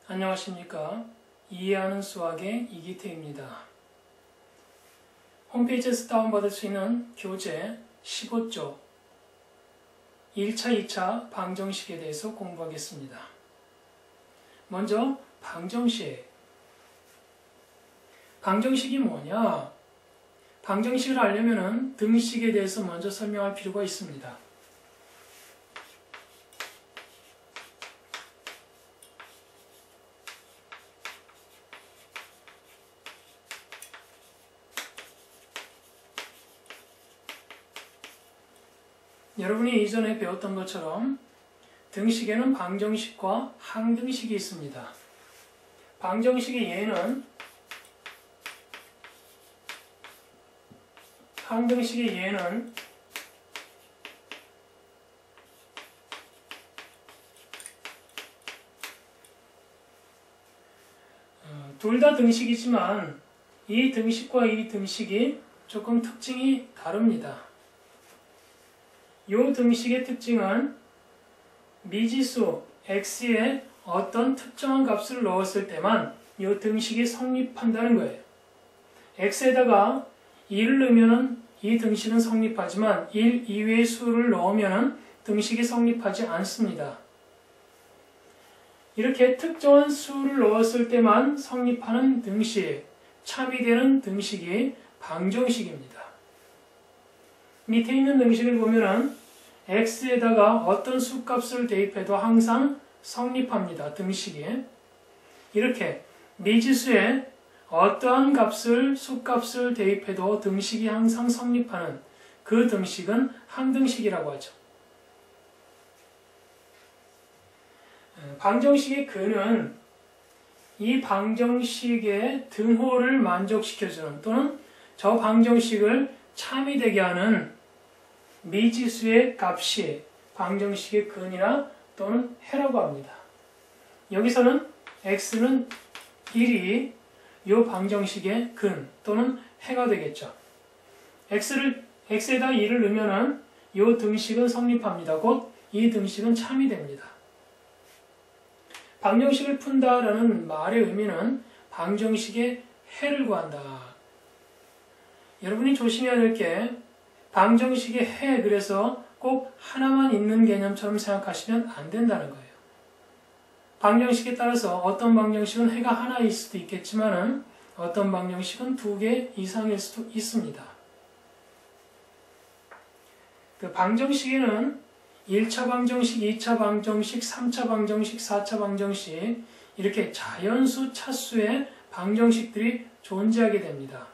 안녕하십니까. 이해하는 수학의 이기태입니다. 홈페이지에서 다운받을 수 있는 교재 15조 1차, 2차 방정식에 대해서 공부하겠습니다. 먼저 방정식. 방정식이 뭐냐? 방정식을 알려면 등식에 대해서 먼저 설명할 필요가 있습니다. 여러분이 이전에 배웠던 것처럼 등식에는 방정식과 항등식이 있습니다. 방정식의 예는 항등식의 예는 둘 다 등식이지만 이 등식과 이 등식이 조금 특징이 다릅니다. 이 등식의 특징은 미지수 x에 어떤 특정한 값을 넣었을 때만 이 등식이 성립한다는 거예요. x에다가 1을 넣으면 이 등식은 성립하지만 1 이외의 수를 넣으면 등식이 성립하지 않습니다. 이렇게 특정한 수를 넣었을 때만 성립하는 등식, 참이되는 등식이 방정식입니다. 밑에 있는 등식을 보면은 x에다가 어떤 수값을 대입해도 항상 성립합니다. 등식이. 이렇게 미지수에 어떠한 수값을 대입해도 등식이 항상 성립하는 그 등식은 항등식이라고 하죠. 방정식의 근은 이 방정식의 등호를 만족시켜주는 또는 저 방정식을 참이되게 하는 미지수의 값이 방정식의 근이나 또는 해라고 합니다. 여기서는 x는 1이 이 방정식의 근 또는 해가 되겠죠. x에다 1을 넣으면 이 등식은 성립합니다. 곧 이 등식은 참이 됩니다. 방정식을 푼다라는 말의 의미는 방정식의 해를 구한다. 여러분이 조심해야 될 게 방정식의 해, 그래서 꼭 하나만 있는 개념처럼 생각하시면 안 된다는 거예요. 방정식에 따라서 어떤 방정식은 해가 하나일 수도 있겠지만 어떤 방정식은 2개 이상일 수도 있습니다. 그 방정식에는 1차 방정식, 2차 방정식, 3차 방정식, 4차 방정식 이렇게 자연수, 차수의 방정식들이 존재하게 됩니다.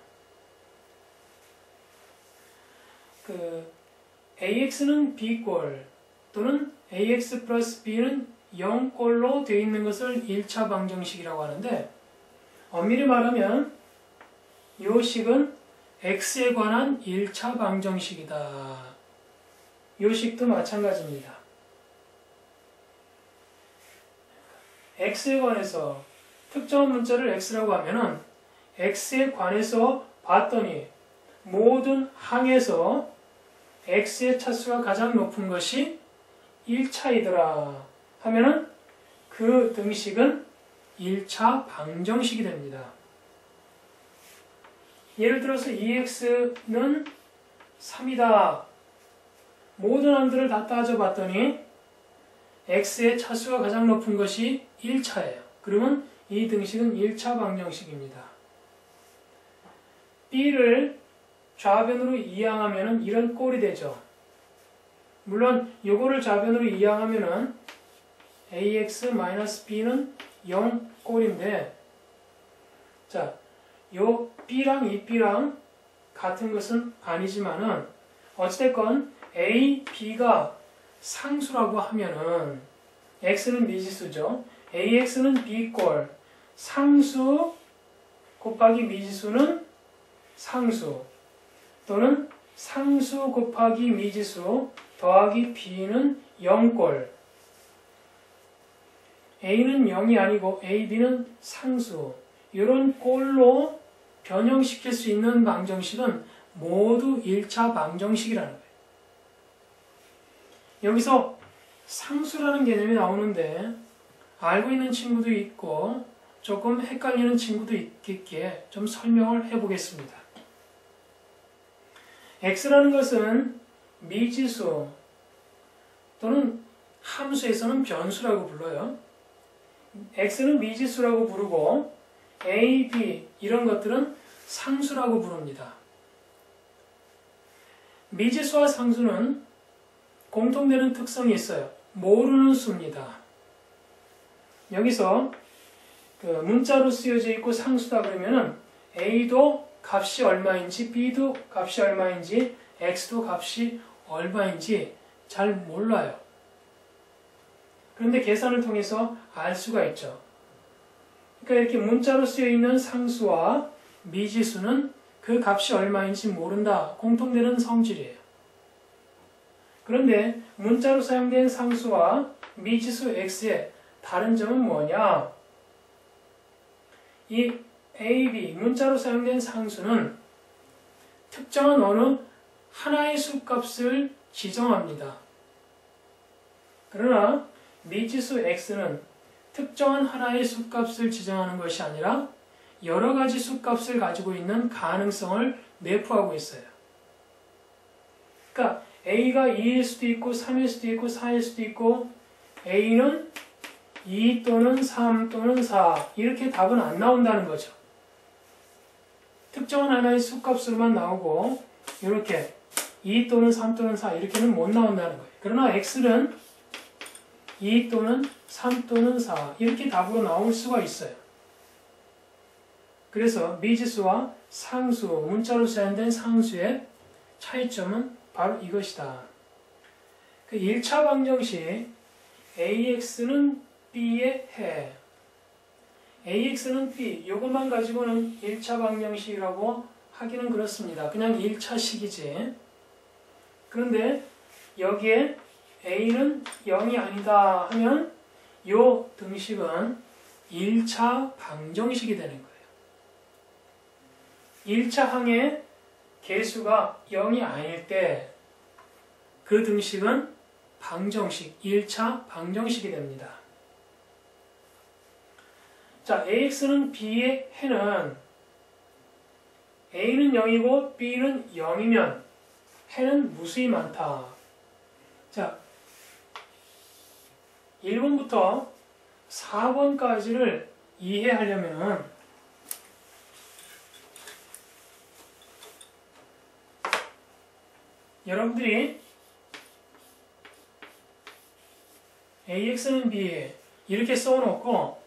AX는 B꼴 또는 AX 플러스 B는 0꼴로 되어 있는 것을 1차 방정식이라고 하는데 엄밀히 말하면 이 식은 X에 관한 1차 방정식이다. 이 식도 마찬가지입니다. X에 관해서 특정한 문자를 X라고 하면은 X에 관해서 봤더니 모든 항에서 x의 차수가 가장 높은 것이 1차이더라 하면은 그 등식은 1차 방정식이 됩니다. 예를 들어서 2x는 3이다. 모든 항들을 다 따져봤더니 x의 차수가 가장 높은 것이 1차예요. 그러면 이 등식은 1차 방정식입니다. b를 좌변으로 이항하면 이런 꼴이 되죠. 물론 이거를 좌변으로 이항하면 ax-b는 0꼴인데 자, 요 b랑 이 b랑 같은 것은 아니지만은 어찌됐건 a, b가 상수라고 하면은 x는 미지수죠. ax는 b꼴, 상수 곱하기 미지수는 상수 또는 상수 곱하기 미지수 더하기 b는 0꼴. a는 0이 아니고 a, b는 상수. 이런 꼴로 변형시킬 수 있는 방정식은 모두 1차 방정식이라는 거예요. 여기서 상수라는 개념이 나오는데 알고 있는 친구도 있고 조금 헷갈리는 친구도 있겠기에 좀 설명을 해보겠습니다. x라는 것은 미지수 또는 함수에서는 변수라고 불러요. x는 미지수라고 부르고 a, b 이런 것들은 상수라고 부릅니다. 미지수와 상수는 공통되는 특성이 있어요. 모르는 수입니다. 여기서 문자로 쓰여져 있고 상수다 그러면은 a도 값이 얼마인지 b도 값이 얼마인지 x도 값이 얼마인지 잘 몰라요. 그런데 계산을 통해서 알 수가 있죠. 그러니까 이렇게 문자로 쓰여 있는 상수와 미지수는 그 값이 얼마인지 모른다. 공통되는 성질이에요. 그런데 문자로 사용된 상수와 미지수 x의 다른 점은 뭐냐? 이 a, b, 문자로 사용된 상수는 특정한 어느 하나의 수값을 지정합니다. 그러나 미지수 x는 특정한 하나의 수값을 지정하는 것이 아니라 여러 가지 수값을 가지고 있는 가능성을 내포하고 있어요. 그러니까 a가 2일 수도 있고 3일 수도 있고 4일 수도 있고 a는 2 또는 3 또는 4 이렇게 답은 안 나온다는 거죠. 특정한 하나의 수값으로만 나오고 이렇게 2 또는 3 또는 4 이렇게는 못 나온다는 거예요. 그러나 x는 2 또는 3 또는 4 이렇게 답으로 나올 수가 있어요. 그래서 미지수와 상수, 문자로 사용된 상수의 차이점은 바로 이것이다. 그 1차 방정식 AX는 B의 해, AX는 B 이것만 가지고는 1차 방정식이라고 하기는 그렇습니다. 그냥 1차식이지. 그런데 여기에 A는 0이 아니다 하면 이 등식은 1차 방정식이 되는 거예요. 1차 항의 개수가 0이 아닐 때 그 등식은 방정식, 1차 방정식이 됩니다. 자, AX는 B의 해는 A는 0이고 B는 0이면 해는 무수히 많다. 자, 1번부터 4번까지를 이해하려면 여러분들이 AX는 B 이렇게 써놓고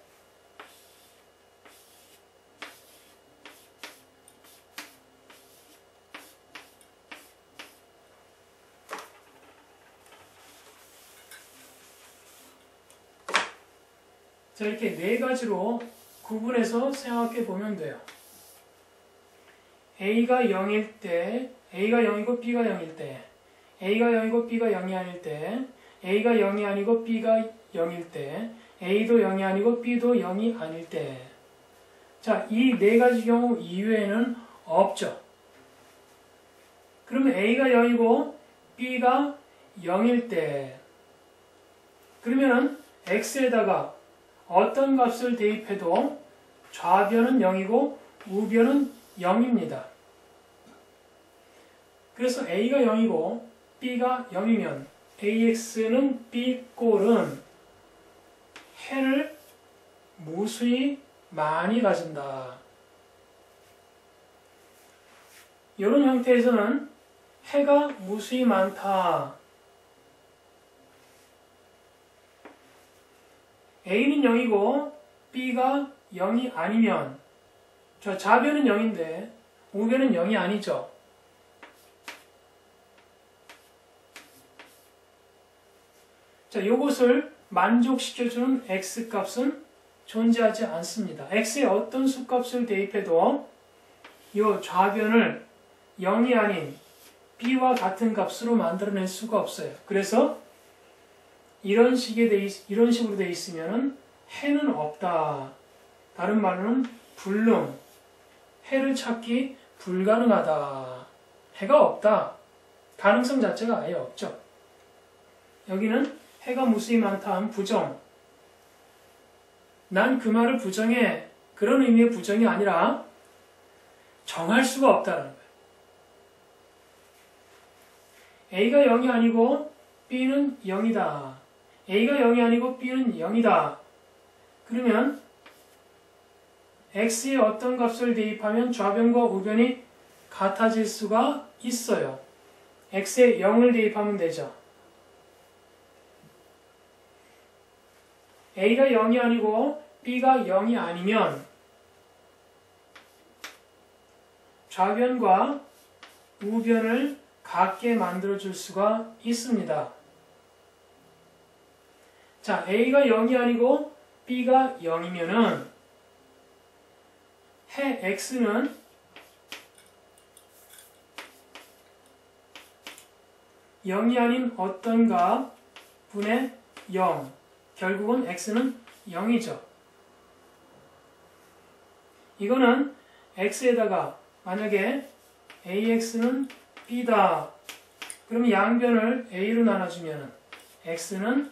자, 이렇게 네 가지로 구분해서 생각해 보면 돼요. A가 0일 때, A가 0이고 B가 0일 때, A가 0이고 B가 0이 아닐 때, A가 0이 아니고 B가 0일 때, A도 0이 아니고 B도 0이 아닐 때. 자, 이 네 가지 경우 이외에는 없죠. 그러면 A가 0이고 B가 0일 때, 그러면은 X에다가 어떤 값을 대입해도 좌변은 0이고 우변은 0입니다. 그래서 A가 0이고 B가 0이면 AX는 B꼴은 해를 무수히 많이 가진다. 이런 형태에서는 해가 무수히 많다. A는 0이고 B가 0이 아니면 저 좌변은 0인데 우변은 0이 아니죠. 자, 요것을 만족시켜주는 X값은 존재하지 않습니다. X에 어떤 수값을 대입해도 이 좌변을 0이 아닌 B와 같은 값으로 만들어낼 수가 없어요. 그래서 이런 식으로 돼 있으면은 해는 없다. 다른 말로는 불능, 해를 찾기 불가능하다. 해가 없다. 가능성 자체가 아예 없죠. 여기는 해가 무수히 많다 하면 부정, 난 그 말을 부정해. 그런 의미의 부정이 아니라 정할 수가 없다는 거예요. A가 0이 아니고 B는 0이다. A가 0이 아니고 B는 0이다. 그러면 X에 어떤 값을 대입하면 좌변과 우변이 같아질 수가 있어요. X에 0을 대입하면 되죠. A가 0이 아니고 B가 0이 아니면 좌변과 우변을 같게 만들어줄 수가 있습니다. 자, A가 0이 아니고 B가 0이면은 해 X는 영이 아닌 어떤 값 분의 0. 결국은 X는 0이죠. 이거는 X에다가 만약에 AX는 B다. 그럼 양변을 A로 나눠주면 X는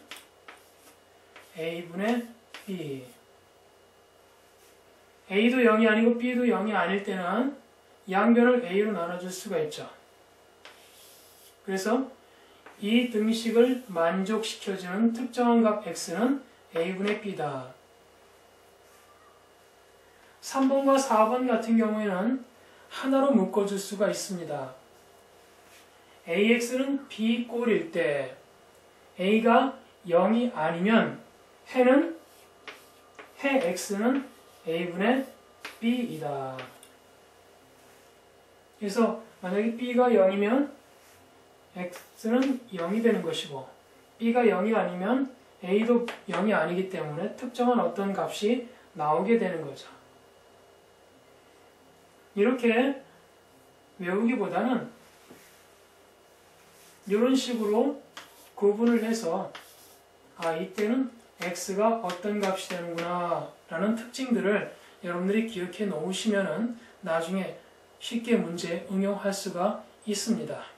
A분의 B. A도 0이 아니고 B도 0이 아닐 때는 양변을 A로 나눠줄 수가 있죠. 그래서 이 등식을 만족시켜주는 특정한 값 X는 A분의 B다. 3번과 4번 같은 경우에는 하나로 묶어줄 수가 있습니다. AX는 B 꼴일 때 A가 0이 아니면 해 X는 A분의 B이다. 그래서 만약에 B가 0이면 X는 0이 되는 것이고 B가 0이 아니면 A도 0이 아니기 때문에 특정한 어떤 값이 나오게 되는 거죠. 이렇게 외우기보다는 이런 식으로 구분을 해서 이때는 X가 어떤 값이 되는구나 라는 특징들을 여러분들이 기억해 놓으시면 나중에 쉽게 문제에 응용할 수가 있습니다.